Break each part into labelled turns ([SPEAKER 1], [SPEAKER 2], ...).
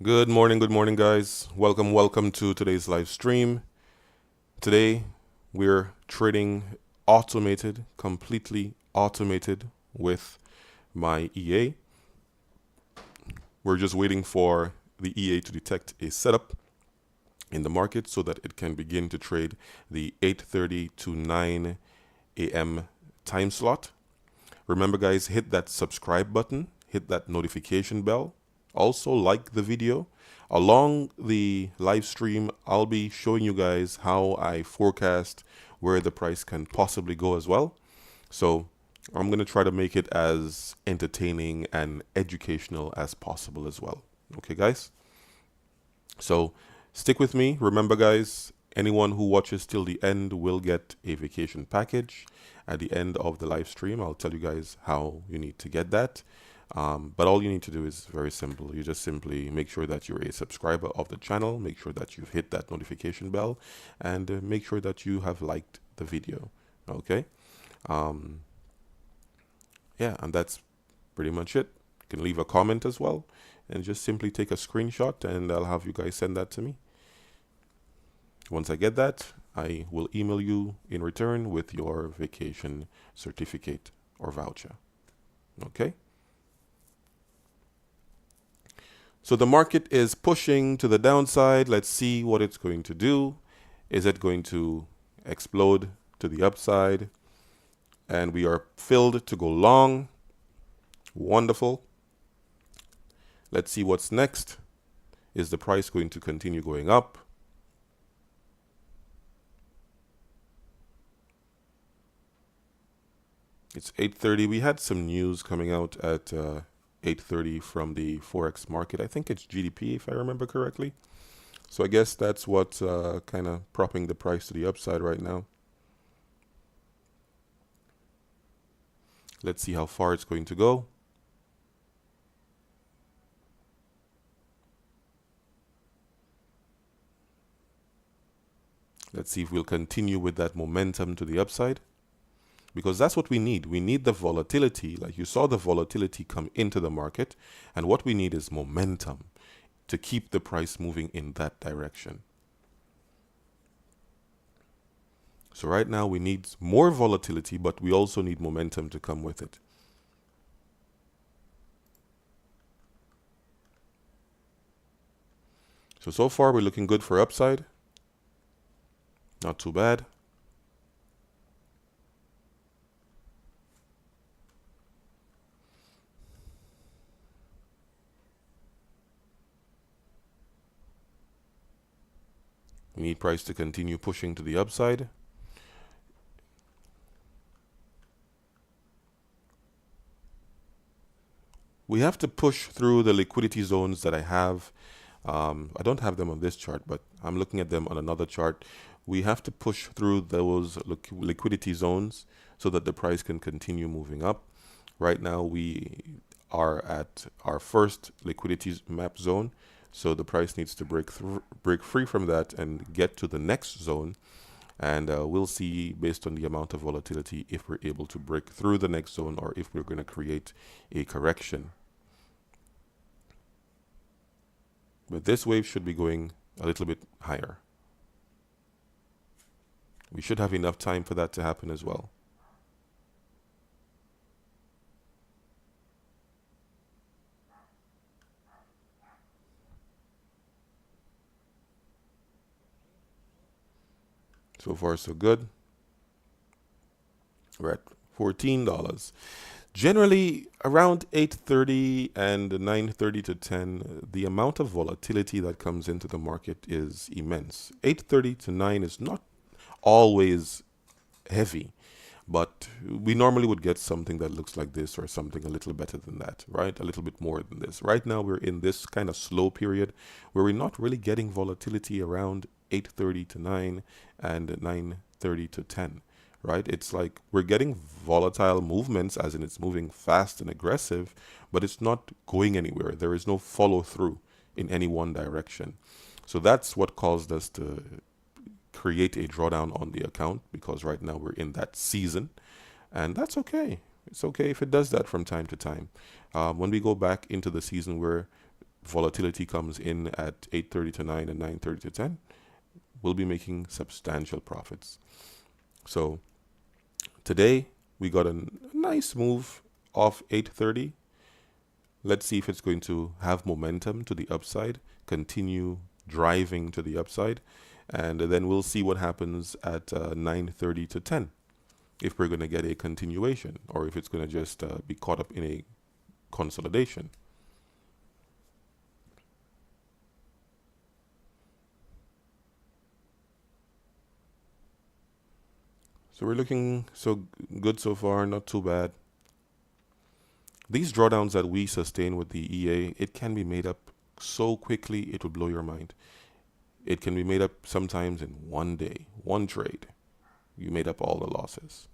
[SPEAKER 1] Good morning, guys. Welcome to today's live stream. Today, we're trading automated, completely automated with my EA. We're just waiting for the EA to detect a setup in the market so that it can begin to trade the 8:30 to 9 a.m. time slot. Remember, guys, hit that subscribe button, hit that notification bell. Also, like the video. Along the live stream, I'll be showing you guys how I forecast where the price can possibly go as well. So I'm going to try to make it as entertaining and educational as possible as well. Okay, guys? So stick with me. Remember, guys, anyone who watches till the end will get a vacation package. At the end of the live stream, I'll tell you guys how you need to get that. But all you need to do is very simple. You just simply make sure that you're a subscriber of the channel, make sure that you've hit that notification bell, and make sure that you have liked the video. Okay? Um, yeah, and that's pretty much it. You can leave a comment as well, and just simply take a screenshot, and I'll have you guys send that to me. Once I get that, I will email you in return with your vacation certificate or voucher. Okay? So the market is pushing to the downside. Let's see what it's going to do. Is it going to explode to the upside? And we are filled to go long. Wonderful. Let's see what's next. Is the price going to continue going up? It's 8:30. We had some news coming out at 8:30 from the Forex market. I think it's GDP, if I remember correctly. So I guess that's what's kind of propping the price to the upside right now. Let's see how far it's going to go. Let's see if we'll continue with that momentum to the upside, because that's what we need. We need the volatility. Like you saw the volatility come into the market, and what we need is momentum to keep the price moving in that direction. So right now we need more volatility, but we also need momentum to come with it. So far we're looking good for upside. Not too bad. We need price to continue pushing to the upside. We have to push through the liquidity zones that I have. I don't have them on this chart, but I'm looking at them on another chart. We have to push through those liquidity zones so that the price can continue moving up. Right now, we are at our first liquidity map zone, so the price needs to break free from that and get to the next zone. And we'll see, based on the amount of volatility, if we're able to break through the next zone or if we're going to create a correction. But this wave should be going a little bit higher. We should have enough time for that to happen as well. So far, so good. We're at $14. Generally, around 8:30 and 9:30 to 10, the amount of volatility that comes into the market is immense. 8:30 to 9 is not always heavy, but we normally would get something that looks like this or something a little better than that, right? A little bit more than this. Right now, we're in this kind of slow period where we're not really getting volatility around 8:30 to 9 and 9:30 to 10. Right? It's like we're getting volatile movements, as in it's moving fast and aggressive, but it's not going anywhere. There is no follow through in any one direction. So that's what caused us to create a drawdown on the account, because right now we're in that season, and that's okay. It's okay if it does that from time to time. When we go back into the season where volatility comes in at 8:30 to 9 and 9:30 to 10, we'll be making substantial profits. So today we got a nice move off 8:30. Let's see if it's going to have momentum to the upside, continue driving to the upside, and then we'll see what happens at 9:30 to 10. If we're going to get a continuation or if it's going to just be caught up in a consolidation. So we're looking so good so far, not too bad. These drawdowns that we sustain with the EA, it can be made up so quickly it will blow your mind. It can be made up sometimes in one day, one trade. You made up all the losses.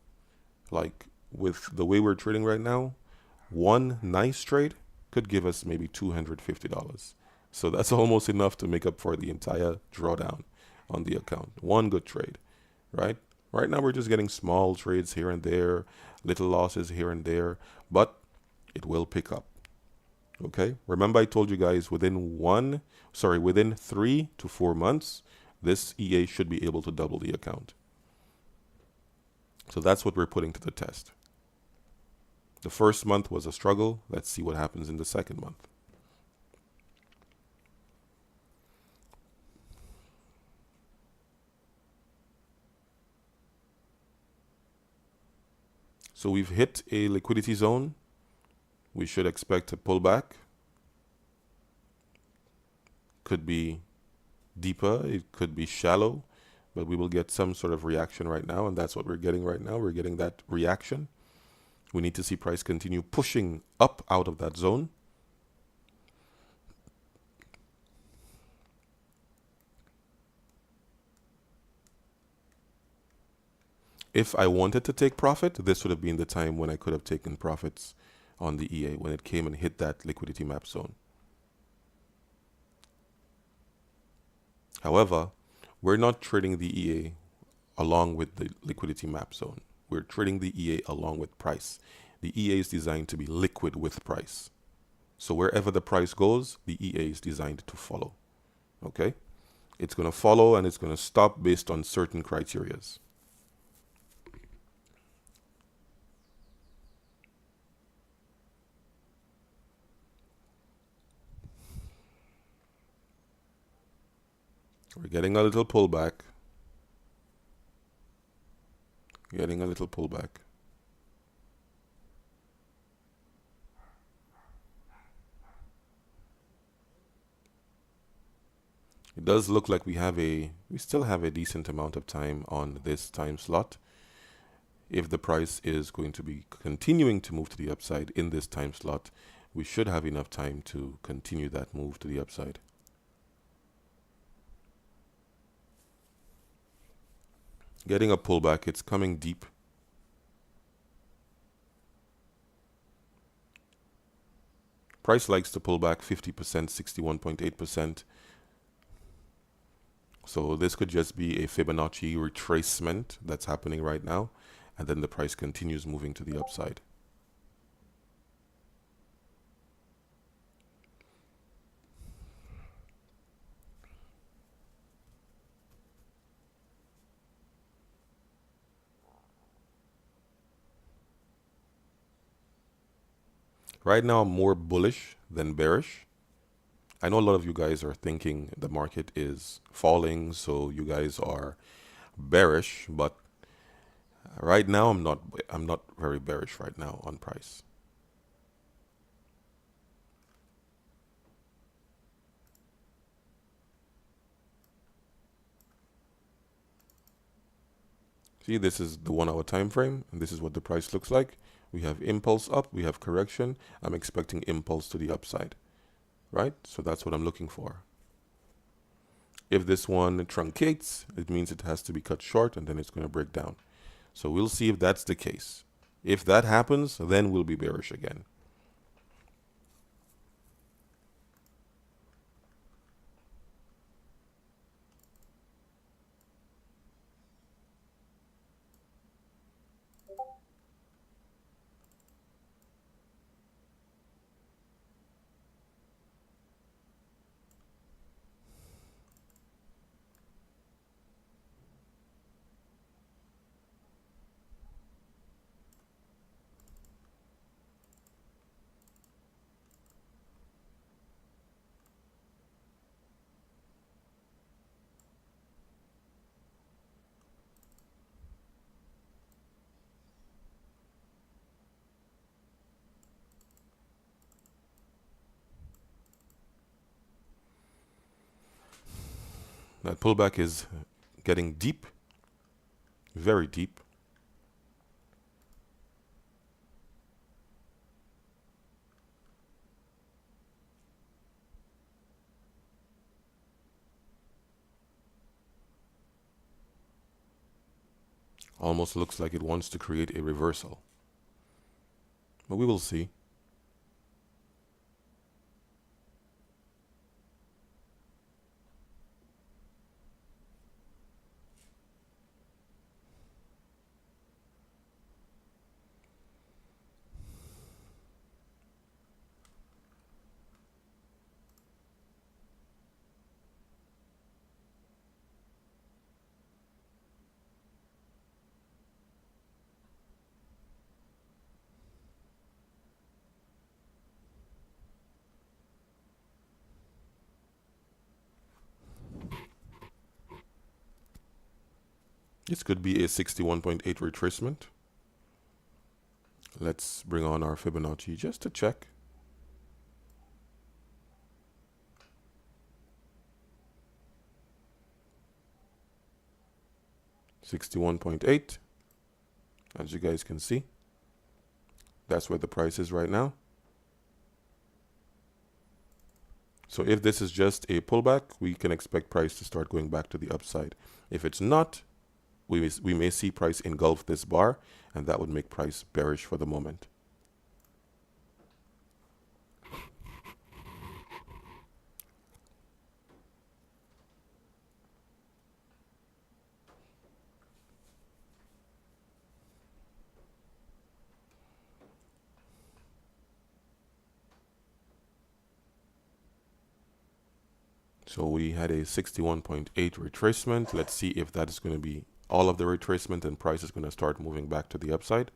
[SPEAKER 1] Like with the way we're trading right now, one nice trade could give us maybe $250. So that's almost enough to make up for the entire drawdown on the account. One good trade, right? Right now we're just getting small trades here and there, little losses here and there, but it will pick up. Okay? Remember I told you guys within 3 to 4 months, this EA should be able to double the account. So that's what we're putting to the test. The first month was a struggle. Let's see what happens in the second month. So we've hit a liquidity zone. We should expect a pullback. Could be deeper, it could be shallow, but we will get some sort of reaction right now, and that's what we're getting right now. We're getting that reaction. We need to see price continue pushing up out of that zone. If I wanted to take profit, this would have been the time when I could have taken profits on the EA when it came and hit that liquidity map zone. However, we're not trading the EA along with the liquidity map zone. We're trading the EA along with price. The EA is designed to be liquid with price. So wherever the price goes, the EA is designed to follow. Okay? It's going to follow and it's going to stop based on certain criterias. We're getting a little pullback. Getting a little pullback. It does look like we still have a decent amount of time on this time slot. If the price is going to be continuing to move to the upside in this time slot, we should have enough time to continue that move to the upside. Getting a pullback, it's coming deep. Price likes to pull back 50%, 61.8%. So this could just be a Fibonacci retracement that's happening right now, and then the price continues moving to the upside. Right now, I'm more bullish than bearish. I know a lot of you guys are thinking the market is falling, so you guys are bearish, but right now I'm not very bearish right now on price. See, this is the 1 hour time frame, and this is what the price looks like. We have impulse up, we have correction. I'm expecting impulse to the upside, right? So that's what I'm looking for. If this one truncates, it means it has to be cut short and then it's going to break down. So we'll see if that's the case. If that happens, then we'll be bearish again. That pullback is getting deep, very deep. Almost looks like it wants to create a reversal. But we will see. This could be a 61.8 retracement. Let's bring on our Fibonacci just to check. $61.8. As you guys can see, that's where the price is right now. So if this is just a pullback, we can expect price to start going back to the upside. If it's not, we may see price engulf this bar, and that would make price bearish for the moment. So we had a 61.8 retracement. Let's see if that is going to be all of the retracement and price is going to start moving back to the upside.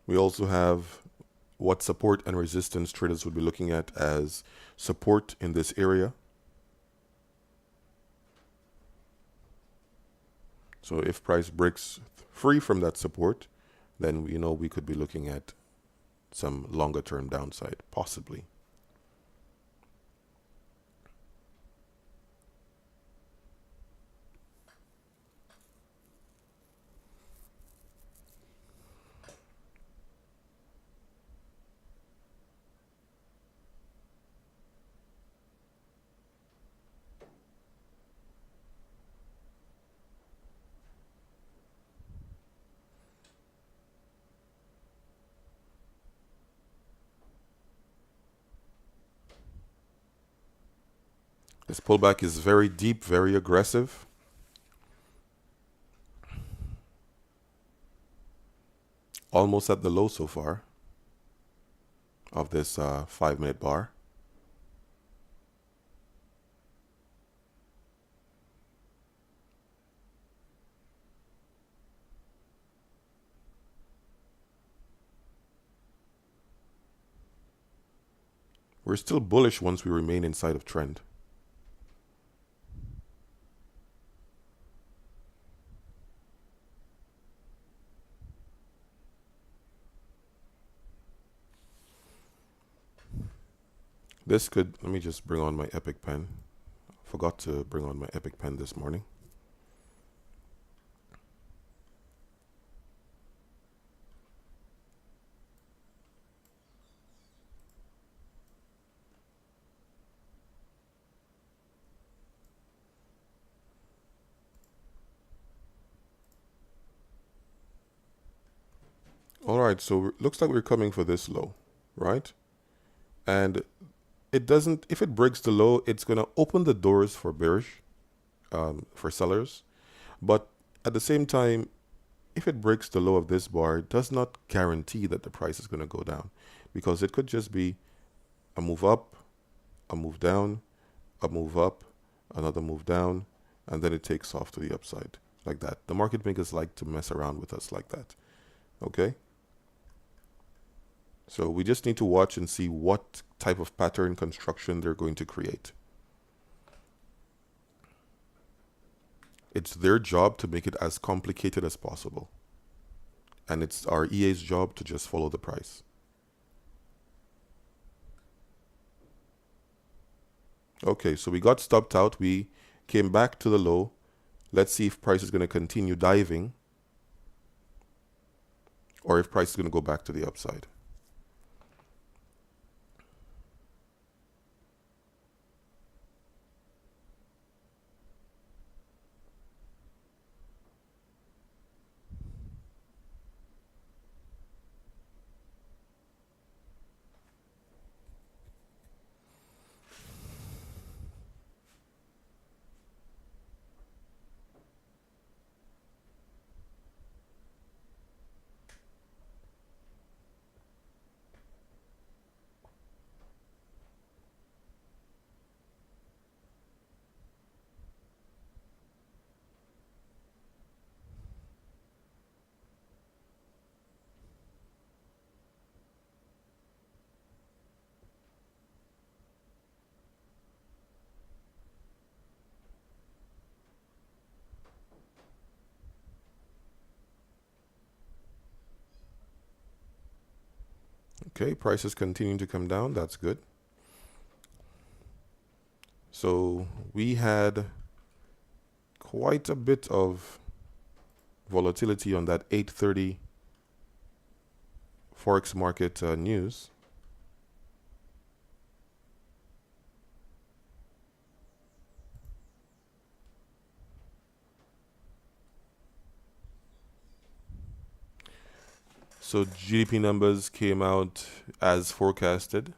[SPEAKER 1] We also have what support and resistance traders would be looking at as support in this area. So if price breaks free from that support, then we could be looking at some longer term downside, possibly. This pullback is very deep, very aggressive. Almost at the low so far of this 5-minute bar. We're still bullish once we remain inside of trend. This could, let me just bring on my Epic pen. Forgot to bring on my Epic pen this morning. All right, so it looks like we're coming for this low, right? And it doesn't, if it breaks the low, it's going to open the doors for bearish, for sellers. But at the same time, if it breaks the low of this bar, it does not guarantee that the price is going to go down, because it could just be a move up, a move down, a move up, another move down, and then it takes off to the upside like that. The market makers like to mess around with us like that. Okay? So we just need to watch and see what type of pattern construction they're going to create. It's their job to make it as complicated as possible. And it's our EA's job to just follow the price. Okay, so we got stopped out. We came back to the low. Let's see if price is going to continue diving or if price is going to go back to the upside. Okay, prices continuing to come down. That's good. So we had quite a bit of volatility on that 8:30 Forex market news. So GDP numbers came out as forecasted.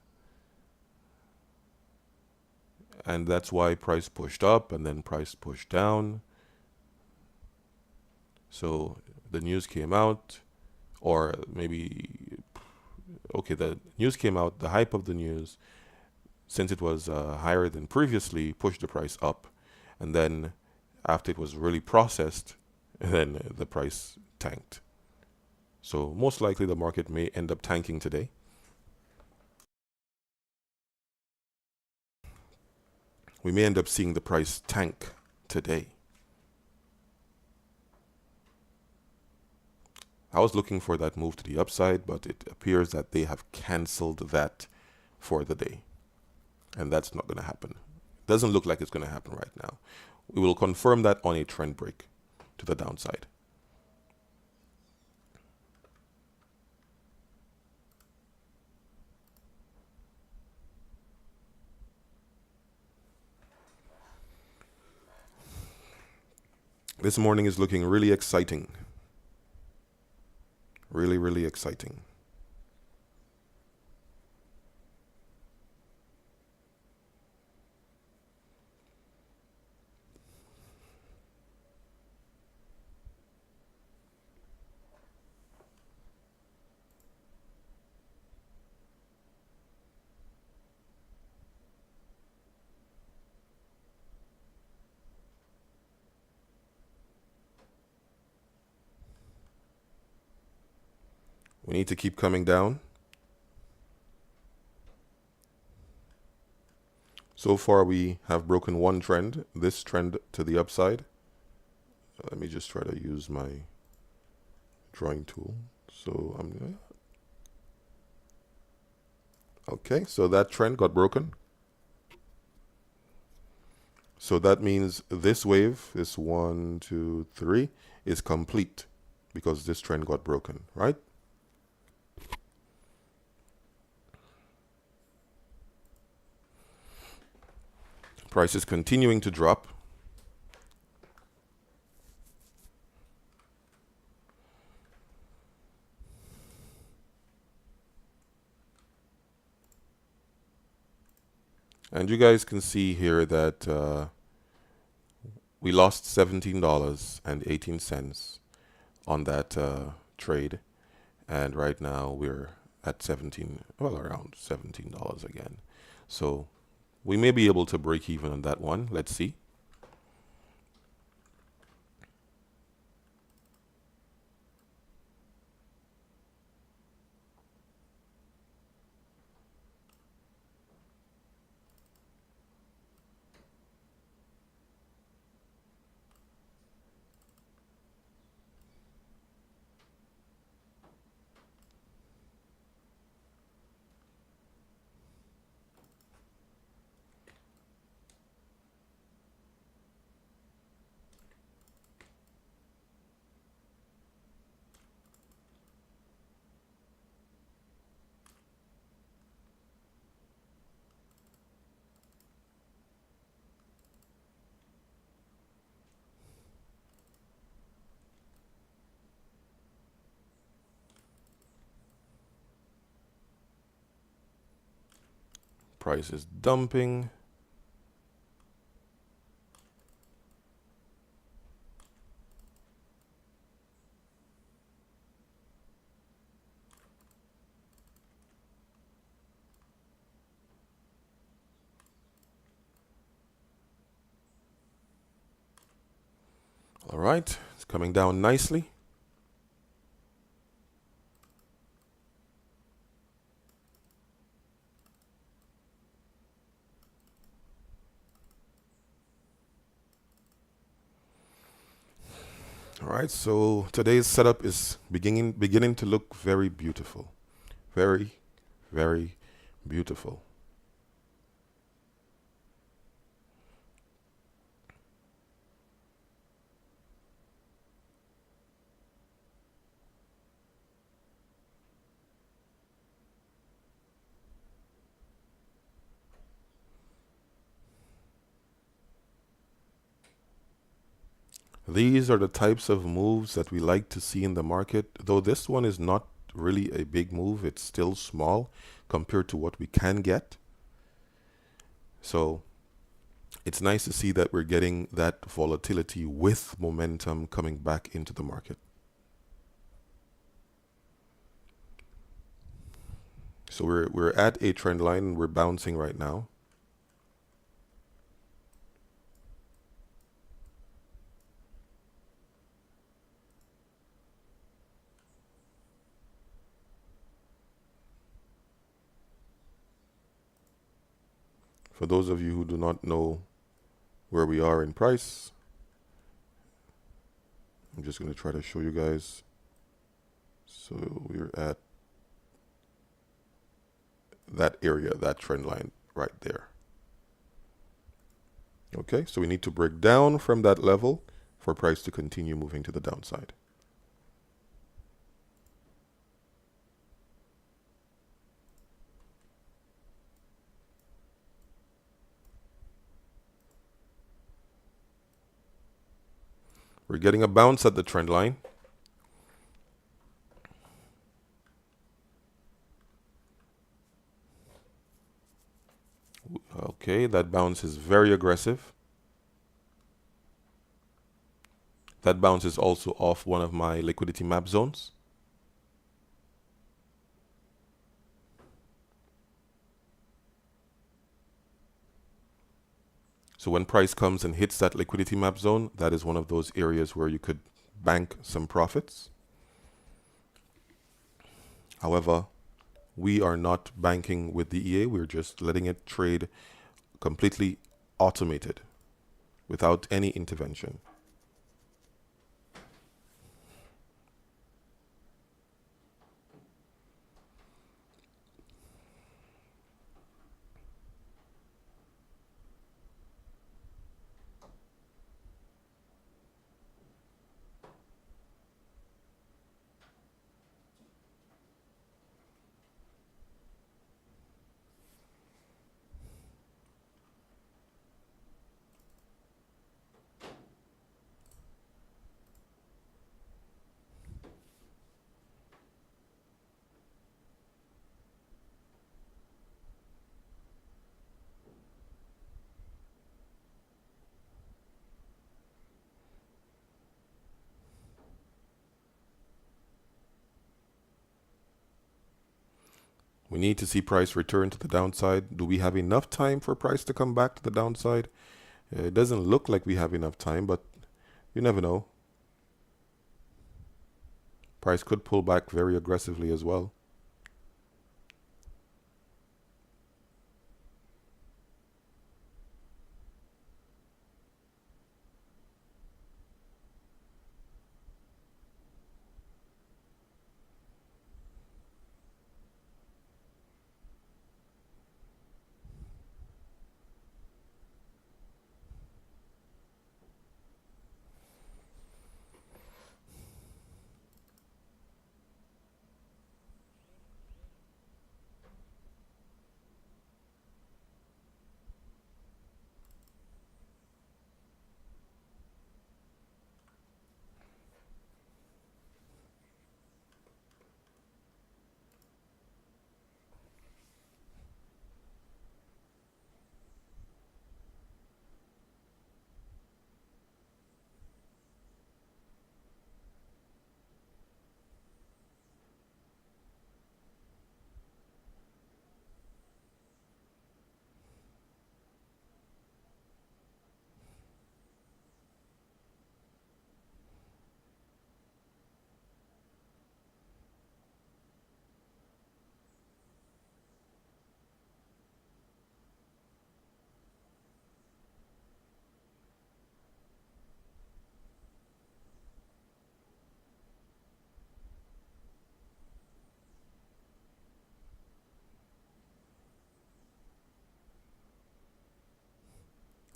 [SPEAKER 1] And that's why price pushed up and then price pushed down. So the news came out, or maybe, okay, the news came out, the hype of the news, since it was higher than previously, pushed the price up. And then after it was really processed, then the price tanked. So most likely the market may end up tanking today. We may end up seeing the price tank today. I was looking for that move to the upside, but it appears that they have canceled that for the day. And that's not going to happen. Doesn't look like it's going to happen right now. We will confirm that on a trend break to the downside. This morning is looking really exciting. Really, really exciting. We need to keep coming down. So far, we have broken one trend, this trend to the upside. Let me just try to use my drawing tool. So I'm gonna... Okay, so that trend got broken. So that means this wave, this 1, 2, 3, is complete because this trend got broken, right? Price is continuing to drop. And you guys can see here that we lost $17.18 on that trade, and right now we're at around $17 again. So we may be able to break even on that one. Let's see. Price is dumping. All right, it's coming down nicely. All right, so today's setup is beginning to look very beautiful. Very, very beautiful. These are the types of moves that we like to see in the market, though this one is not really a big move. It's still small compared to what we can get. So it's nice to see that we're getting that volatility with momentum coming back into the market. So we're at a trend line and we're bouncing right now. For those of you who do not know where we are in price, I'm just going to try to show you guys. So we're at that area, that trend line right there. Okay, so we need to break down from that level for price to continue moving to the downside. We're getting a bounce at the trend line. Okay, that bounce is very aggressive. That bounce is also off one of my liquidity map zones. So when price comes and hits that liquidity map zone, that is one of those areas where you could bank some profits. However, we are not banking with the EA. We're just letting it trade completely automated without any intervention. We need to see price return to the downside. Do we have enough time for price to come back to the downside? It doesn't look like we have enough time, but you never know. Price could pull back very aggressively as well.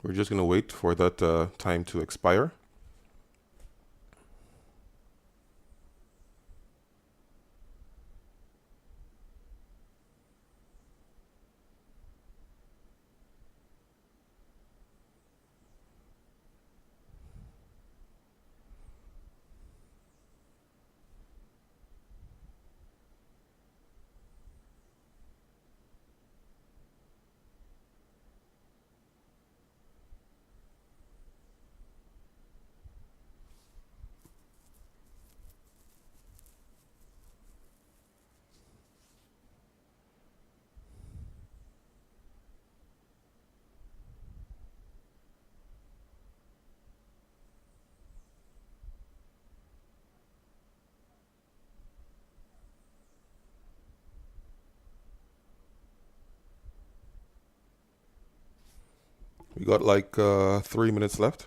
[SPEAKER 1] We're just going to wait for that time to expire. We got like 3 minutes left.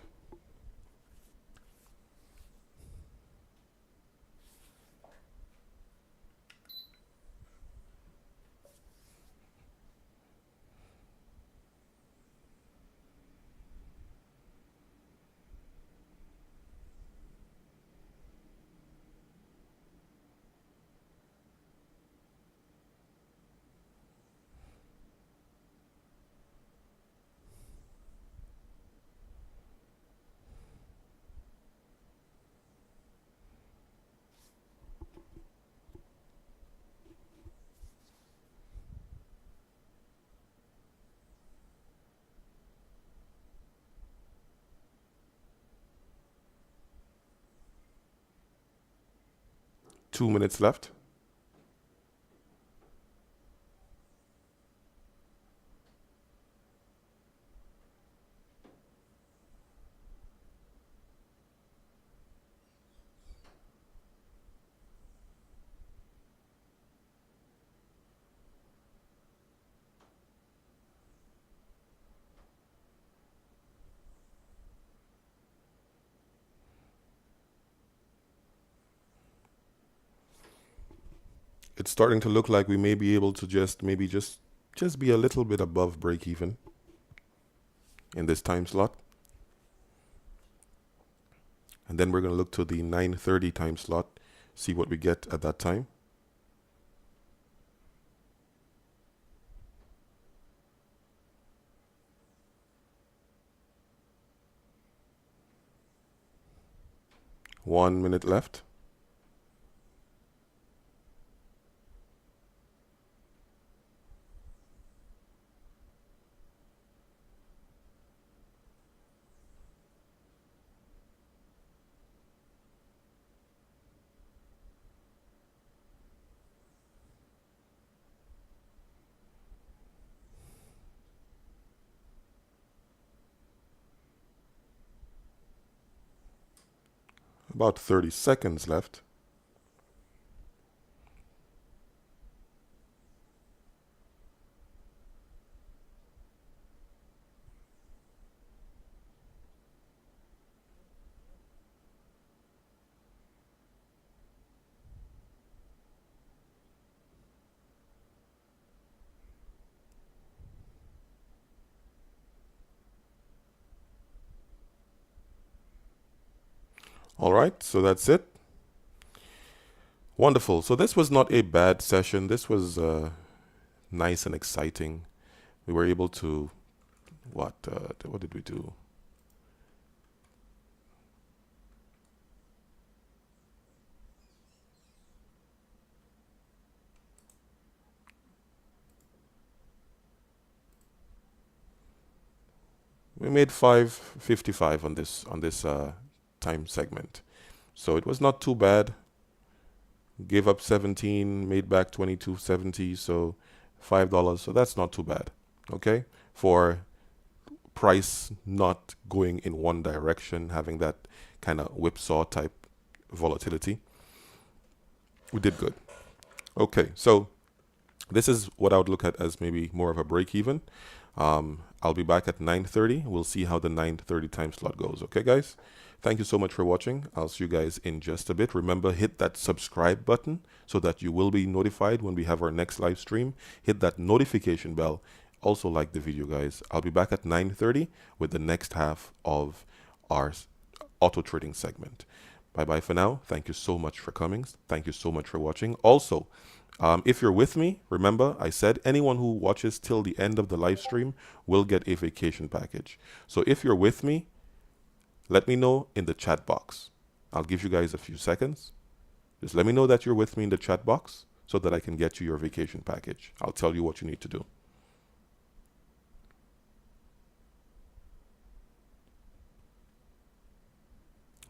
[SPEAKER 1] Two minutes left. It's starting to look like we may be able to just be a little bit above break even in this time slot. And then we're going to look to the 9:30 time slot, see what we get at that time. One minute left. about 30 seconds left. All right, so that's it. Wonderful. So this was not a bad session. This was nice and exciting. We were able to, what did we do? We made 555 on this time segment. So it was not too bad. Gave up 17, made back 22.70, so $5. So that's not too bad. Okay? For price not going in one direction, having that kind of whipsaw type volatility. We did good. Okay, so this is what I would look at as maybe more of a break even. I'll be back at 9:30. We'll see how the 9:30 time slot goes. Okay, guys? Thank you so much for watching. I'll see you guys in just a bit. Remember, hit that subscribe button so that you will be notified when we have our next live stream. Hit that notification bell. Also like the video, guys. I'll be back at 9:30 with the next half of our auto trading segment. Bye-bye for now. Thank you so much for coming. Thank you so much for watching. Also, if you're with me, remember I said anyone who watches till the end of the live stream will get a vacation package. So if you're with me, let me know in the chat box. I'll give you guys a few seconds. Just let me know that you're with me in the chat box so that I can get you your vacation package. I'll tell you what you need to do.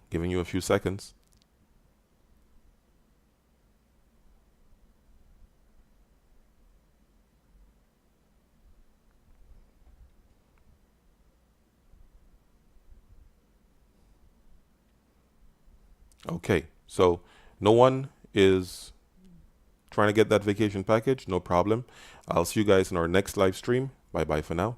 [SPEAKER 1] Giving you a few seconds. Okay, so no one is trying to get that vacation package. No problem. I'll see you guys in our next live stream. Bye bye for now.